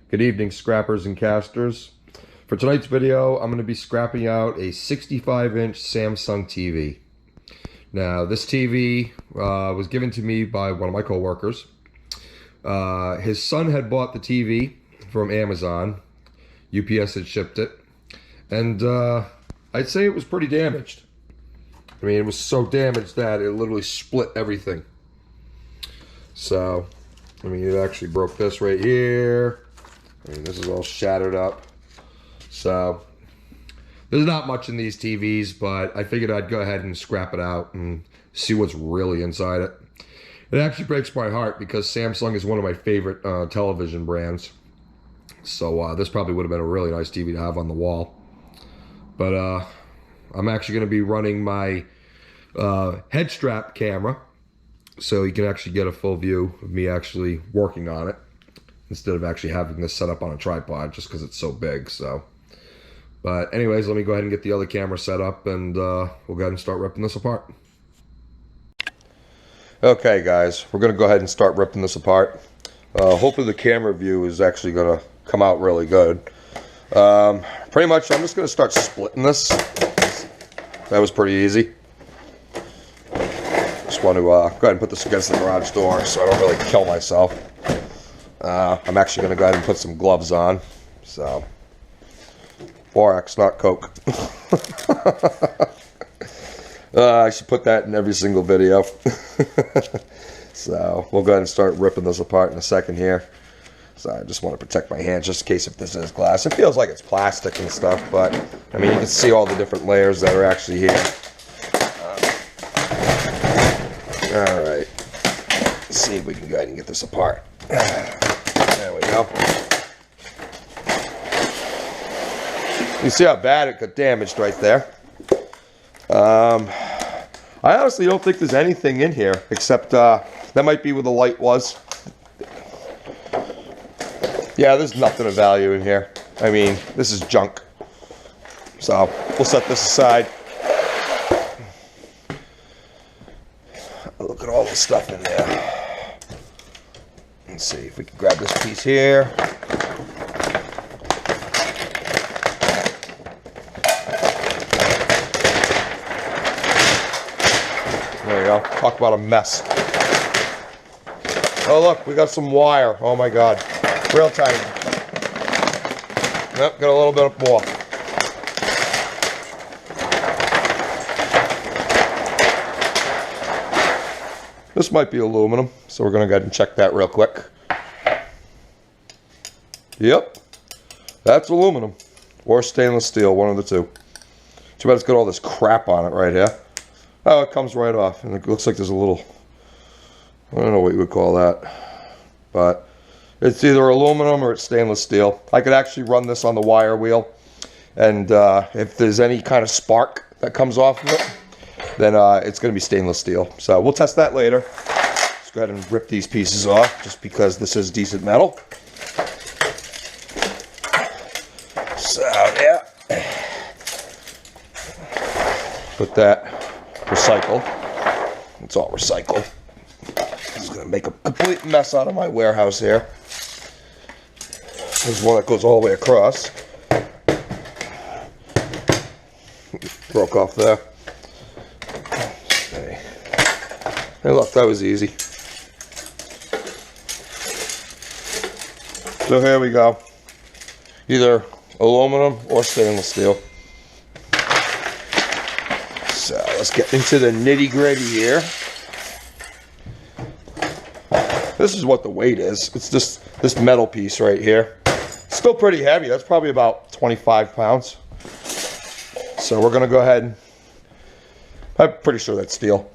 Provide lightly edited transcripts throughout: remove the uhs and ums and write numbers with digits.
Good evening, scrappers and casters. For tonight's video, I'm going to be scrapping out a 65-inch Samsung TV. Now, this TV was given to me by one of my coworkers. His son had bought the TV from Amazon. UPS had shipped it. And I'd say it was pretty damaged. I mean, it was so damaged that it literally split everything. So, I mean, it actually broke this right here. I mean, this is all shattered up. So, there's not much in these TVs, but I figured I'd go ahead and scrap it out and see what's really inside it. It actually breaks my heart because Samsung is one of my favorite television brands. So, this probably would have been a really nice TV to have on the wall. But, I'm actually going to be running my head strap camera so you can actually get a full view of me actually working on it, instead of actually having this set up on a tripod just because it's so big. So, but anyways, let me go ahead and get the other camera set up, and we'll go ahead and start ripping this apart. Okay guys, we're going to go ahead and start ripping this apart. Hopefully the camera view is actually going to come out really good. Pretty much I'm just going to start splitting this. That was pretty easy. Just want to go ahead and put this against the garage door so I don't really kill myself. I'm actually going to go ahead and put some gloves on. So, Borax, not Coke. I should put that in every single video. So, we'll go ahead and start ripping this apart in a second here. So, I just want to protect my hands just in case if this is glass. It feels like it's plastic and stuff, but, I mean, you can see all the different layers that are actually here. Alright. Let's see if we can go ahead and get this apart. There we go. You see how bad it got damaged right there. I honestly don't think there's anything in here except that might be where the light was. Yeah, there's nothing of value in here. I mean, this is junk. So, we'll set this aside. Look at all the stuff in there. Let's see if we can grab this piece here. There you go. Talk about a mess. Oh look, we got some wire. Oh my god. Real tiny. Yep, got a little bit more. This might be aluminum, so we're going to go ahead and check that real quick. Yep, that's aluminum. Or stainless steel, one of the two. Too bad it's got all this crap on it right here. Oh, it comes right off, and it looks like there's a little, I don't know what you would call that. But it's either aluminum or it's stainless steel. I could actually run this on the wire wheel, and if there's any kind of spark that comes off of it, then it's going to be stainless steel. So we'll test that later. Let's go ahead and rip these pieces off just because this is decent metal. So, yeah. Put that recycle. It's all recycled. It's going to make a complete mess out of my warehouse here. There's one that goes all the way across. Broke off there. Hey look, that was easy. So here we go. Either aluminum or stainless steel. So let's get into the nitty gritty here. This is what the weight is. It's just this metal piece right here. It's still pretty heavy. That's probably about 25 pounds. So we're gonna go ahead and, I'm pretty sure that's steel.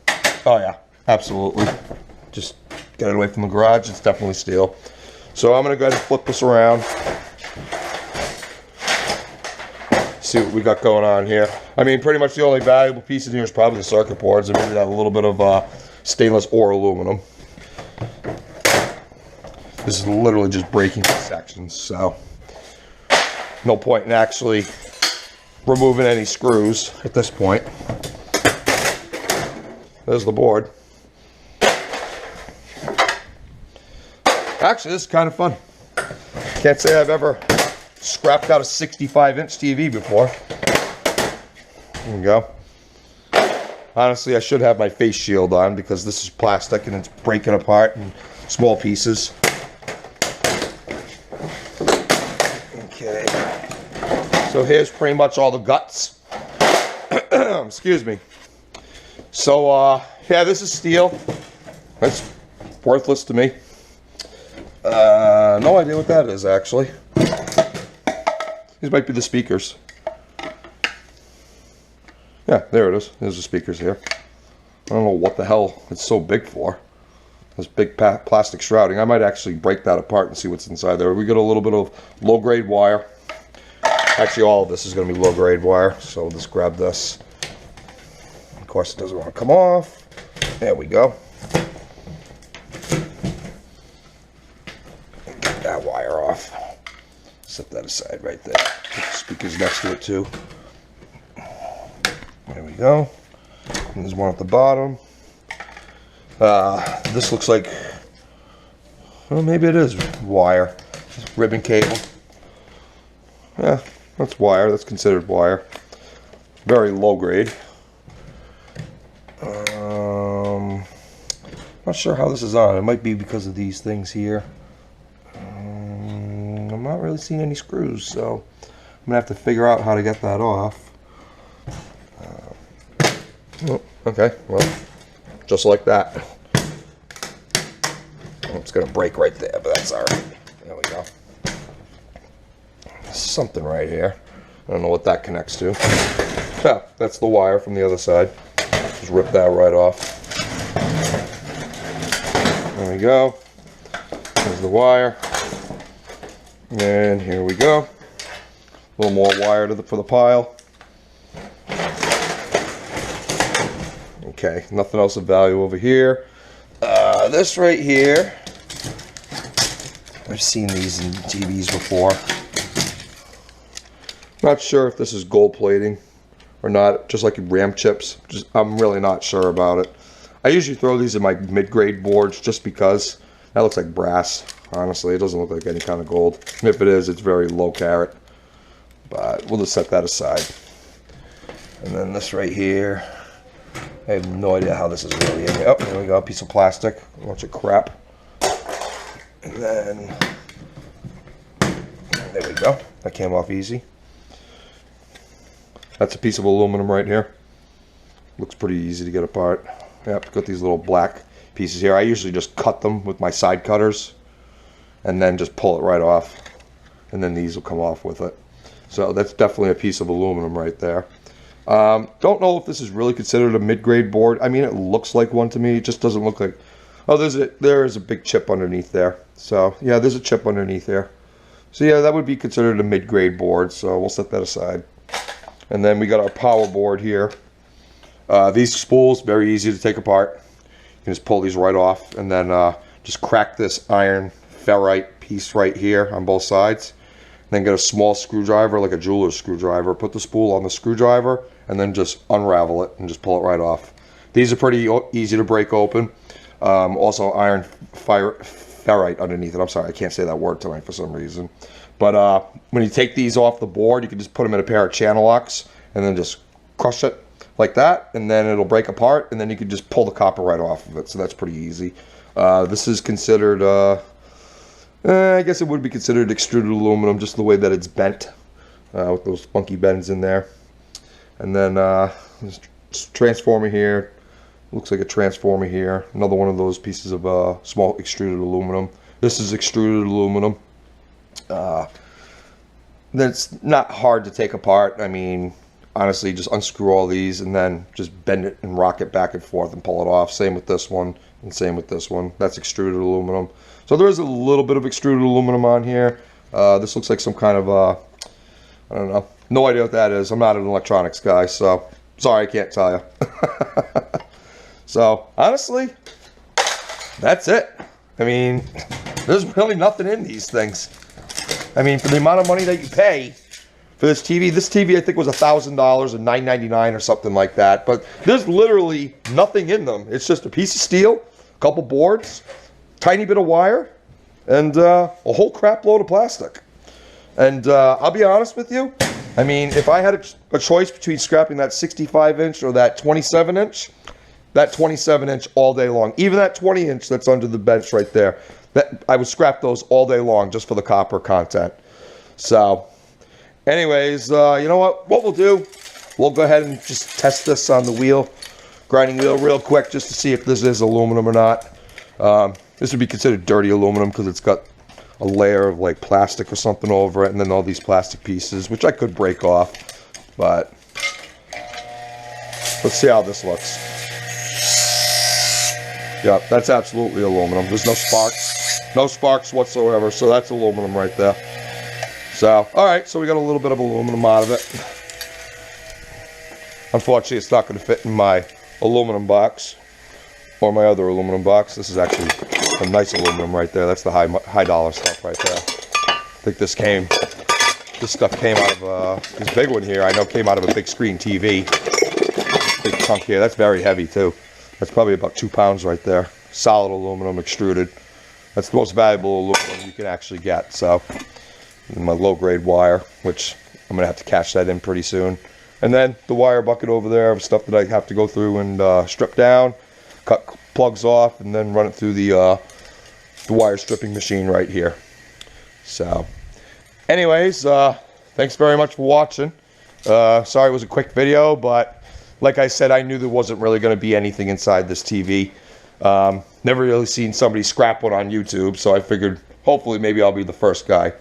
Oh yeah. Absolutely. Just get it away from the garage. It's definitely steel. So I'm going to go ahead and flip this around. See what we got going on here. I mean, pretty much the only valuable piece in here is probably the circuit boards, and maybe that a little bit of stainless or aluminum. This is literally just breaking sections, so no point in actually removing any screws at this point. There's the board. Actually, this is kind of fun. Can't say I've ever scrapped out a 65-inch TV before. There we go. Honestly, I should have my face shield on because this is plastic and it's breaking apart in small pieces. Okay. So here's pretty much all the guts. Excuse me. So, yeah, this is steel. That's worthless to me. No idea what that is, actually. These might be the speakers. Yeah, there it is. There's the speakers here. I don't know what the hell it's so big for. This big plastic shrouding. I might actually break that apart and see what's inside there. We got a little bit of low-grade wire. Actually, all of this is going to be low-grade wire. So we'll just grab this. Of course, it doesn't want to come off. There we go. Get that wire off. Set that aside right there. Put the speakers next to it, too. There we go. And there's one at the bottom. This looks like, well, maybe it is wire. Ribbon cable. Yeah, that's wire. That's considered wire. Very low grade. Not sure how this is on. It might be because of these things here. I'm not really seeing any screws, so I'm gonna have to figure out how to get that off. Oh, okay, well, just like that. It's gonna break right there, but that's all right. There we go. There's something right here. I don't know what that connects to. Yeah, that's the wire from the other side. Just rip that right off. There we go. There's the wire. And here we go. A little more wire for the pile. Okay, nothing else of value over here. This right here, I've seen these in TVs before. Not sure if this is gold plating or not, just like RAM chips. I'm really not sure about it. I usually throw these in my mid-grade boards just because. That looks like brass, honestly. It doesn't look like any kind of gold. And if it is, it's very low carat. But we'll just set that aside. And then this right here, I have no idea how this is really in here. Oh, there we go, a piece of plastic, a bunch of crap. And then, there we go, that came off easy. That's a piece of aluminum right here. Looks pretty easy to get apart. Yep, got these little black pieces here. I usually just cut them with my side cutters and then just pull it right off. And then these will come off with it. So that's definitely a piece of aluminum right there. Don't know if this is really considered a mid-grade board. I mean, it looks like one to me. It just doesn't look like... Oh, there is a big chip underneath there. So, yeah, there's a chip underneath there. So, yeah, that would be considered a mid-grade board. So, we'll set that aside. And then we got our power board here. These spools, very easy to take apart. You can just pull these right off. And then just crack this iron ferrite piece right here on both sides. Then get a small screwdriver, like a jeweler's screwdriver. Put the spool on the screwdriver and then just unravel it and just pull it right off. These are pretty easy to break open. Also iron ferrite underneath it. I'm sorry, I can't say that word tonight for some reason. But when you take these off the board, you can just put them in a pair of channel locks and then just crush it like that. And then it'll break apart and then you can just pull the copper right off of it. So that's pretty easy. This is considered... I guess it would be considered extruded aluminum, just the way that it's bent, with those funky bends in there. And then this transformer here, looks like a transformer here. Another one of those pieces of small extruded aluminum. This is extruded aluminum. That's not hard to take apart. I mean, honestly, just unscrew all these and then just bend it and rock it back and forth and pull it off. Same with this one and same with this one. That's extruded aluminum. So there is a little bit of extruded aluminum on here. This looks like some kind of, I don't know. No idea what that is. I'm not an electronics guy, so sorry, I can't tell you. So, honestly, that's it. I mean, there's really nothing in these things. I mean, for the amount of money that you pay for this TV I think was $1,000 or $9.99 or something like that. But there's literally nothing in them. It's just a piece of steel, a couple boards, tiny bit of wire, and a whole crap load of plastic. And I'll be honest with you, I mean, if I had a choice between scrapping that 65-inch or that 27-inch, that 27-inch all day long. Even that 20-inch that's under the bench right there, that I would scrap those all day long just for the copper content. So, anyways, you know what? What we'll do, we'll go ahead and just test this on the wheel, grinding wheel real quick just to see if this is aluminum or not. This would be considered dirty aluminum because it's got a layer of like plastic or something over it, and then all these plastic pieces, which I could break off, but let's see how this looks. Yeah, that's absolutely aluminum. There's no sparks whatsoever, so that's aluminum right there. So, alright, so we got a little bit of aluminum out of it. Unfortunately, it's not going to fit in my aluminum box, or my other aluminum box. This is actually a nice aluminum right there. That's the high dollar stuff right there. I think this stuff came out of, this big one here, I know came out of a big screen TV. Big chunk here, that's very heavy too. That's probably about 2 pounds right there. Solid aluminum, extruded. That's the most valuable aluminum you can actually get. So, and my low-grade wire, which I'm going to have to cash that in pretty soon. And then the wire bucket over there of stuff that I have to go through and strip down, cut plugs off, and then run it through the wire stripping machine right here. So, anyways, thanks very much for watching. Sorry it was a quick video, but like I said, I knew there wasn't really going to be anything inside this TV. Never really seen somebody scrap one on YouTube, so I figured hopefully maybe I'll be the first guy.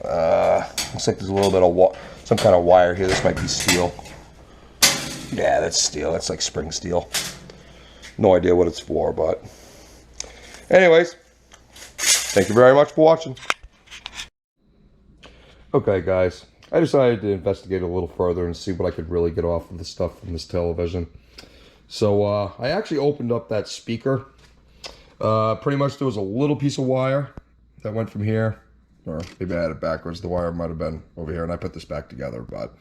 Looks like there's a little bit of some kind of wire here. This might be steel. Yeah, that's steel. That's like spring steel. No idea what it's for, but anyways, thank you very much for watching. Okay, guys. I decided to investigate a little further and see what I could really get off of the stuff from this television. So I actually opened up that speaker. Pretty much there was a little piece of wire that went from here, or maybe I had it backwards. The wire might have been over here, and I put this back together. But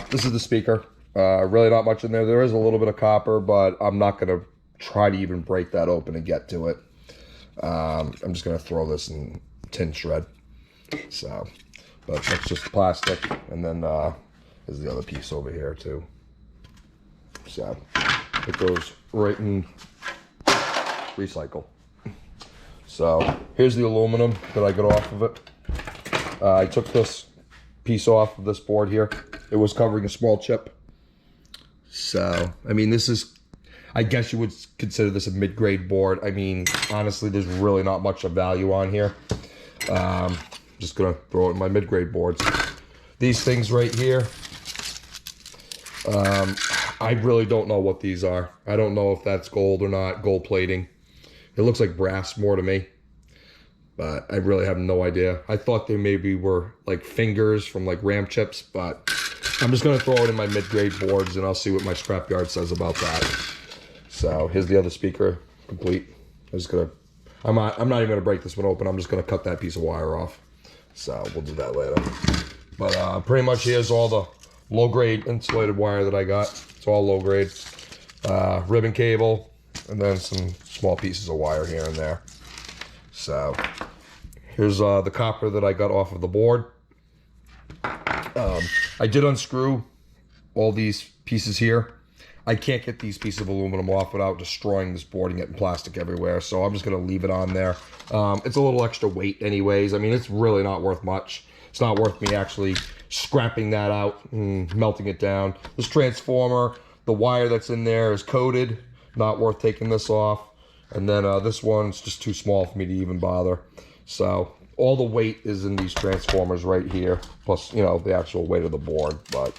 this is the speaker. Really not much in there. There is a little bit of copper, but I'm not going to try to even break that open and get to it. I'm just going to throw this in tin shred. So, but that's just plastic, and then there's the other piece over here too. So it goes right in recycle. So here's the aluminum that I got off of it. I took this piece off of this board here. It was covering a small chip. So, I mean, this is, I guess you would consider this a mid-grade board. I mean, honestly, there's really not much of value on here. Just gonna throw it in my mid-grade boards. These things right here, I really don't know what these are. I don't know if that's gold or not, gold plating. It looks like brass more to me, but I really have no idea. I thought they maybe were like fingers from like ram chips, but I'm just gonna throw it in my mid-grade boards and I'll see what my scrapyard says about that. So here's the other speaker, complete. I'm not even gonna break this one open. I'm just gonna cut that piece of wire off. So we'll do that later. But pretty much here's all the low-grade insulated wire that I got. It's all low-grade. Ribbon cable, and then some small pieces of wire here and there. So here's the copper that I got off of the board. I did unscrew all these pieces here. I can't get these pieces of aluminum off without destroying this board and getting plastic everywhere, so I'm just going to leave it on there. It's a little extra weight anyways. I mean, it's really not worth much. It's not worth me actually scrapping that out and melting it down. This transformer, the wire that's in there is coated. Not worth taking this off. And then this one's just too small for me to even bother. So all the weight is in these transformers right here, plus, you know, the actual weight of the board. But,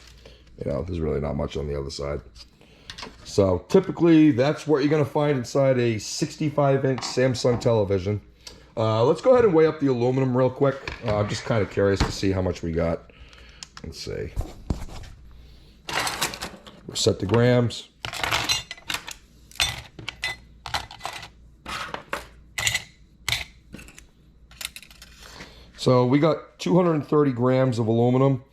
you know, there's really not much on the other side. So typically that's what you're going to find inside a 65-inch Samsung television. Let's go ahead and weigh up the aluminum real quick. I'm just kind of curious to see how much we got. Let's see. We're set to grams. So we got 230 grams of aluminum.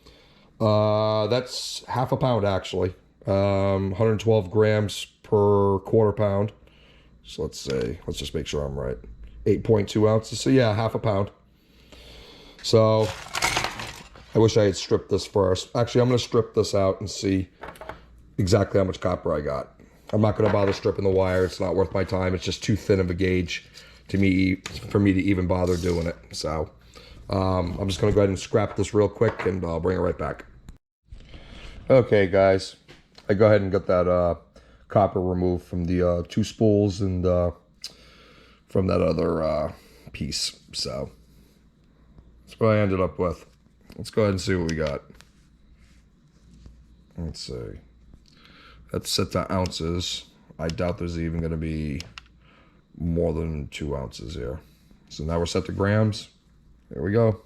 That's half a pound actually. 112 grams per quarter pound. So let's just make sure I'm right. 8.2 ounces. So yeah, half a pound. So I wish I had stripped this first. Actually, I'm going to strip this out and see exactly how much copper I got. I'm not going to bother stripping the wire. It's not worth my time. It's just too thin of a gauge for me to even bother doing it. So I'm just going to go ahead and scrap this real quick, and I'll bring it right back. Okay, guys. I go ahead and get that copper removed from the 2 spools and from that other piece. So that's what I ended up with. Let's go ahead and see what we got. Let's see. That's set to ounces. I doubt there's even going to be more than 2 ounces here. So now we're set to grams. There we go.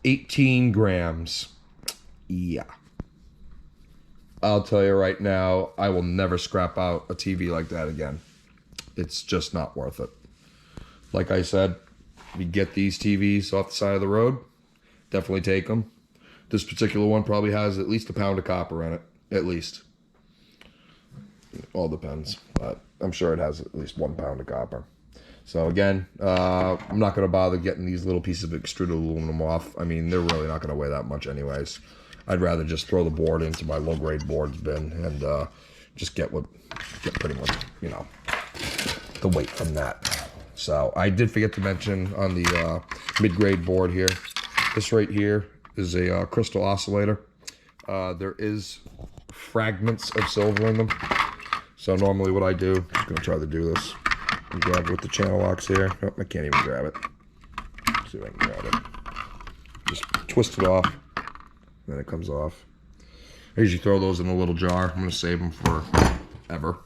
18 grams. Yeah. I'll tell you right now, I will never scrap out a TV like that again. It's just not worth it. Like I said, you get these TVs off the side of the road, definitely take them. This particular one probably has at least a pound of copper in it, at least. It all depends, but I'm sure it has at least 1 pound of copper. So again, I'm not going to bother getting these little pieces of extruded aluminum off. I mean, they're really not going to weigh that much anyways. I'd rather just throw the board into my low-grade boards bin and just get pretty much, you know, the weight from that. So I did forget to mention on the mid-grade board here, this right here is a crystal oscillator. There is fragments of silver in them. So normally what I do, I'm just gonna try to do this. And grab it with the channel locks here. Oh, I can't even grab it. Let's see if I can grab it. Just twist it off. Then it comes off. I usually throw those in a little jar. I'm gonna save them for ever.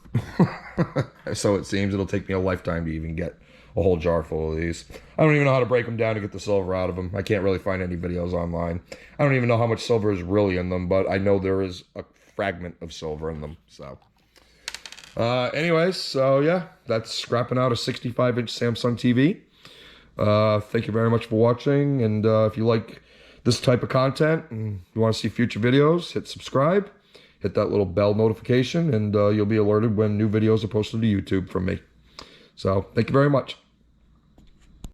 So it seems it'll take me a lifetime to even get a whole jar full of these. I don't even know how to break them down to get the silver out of them. I can't really find any videos online. I don't even know how much silver is really in them, but I know there is a fragment of silver in them. So anyways, so yeah, that's scrapping out a 65-inch Samsung TV. Thank you very much for watching, and if you like this type of content and you want to see future videos, hit subscribe, hit that little bell notification, and you'll be alerted when new videos are posted to YouTube from me. So thank you very much.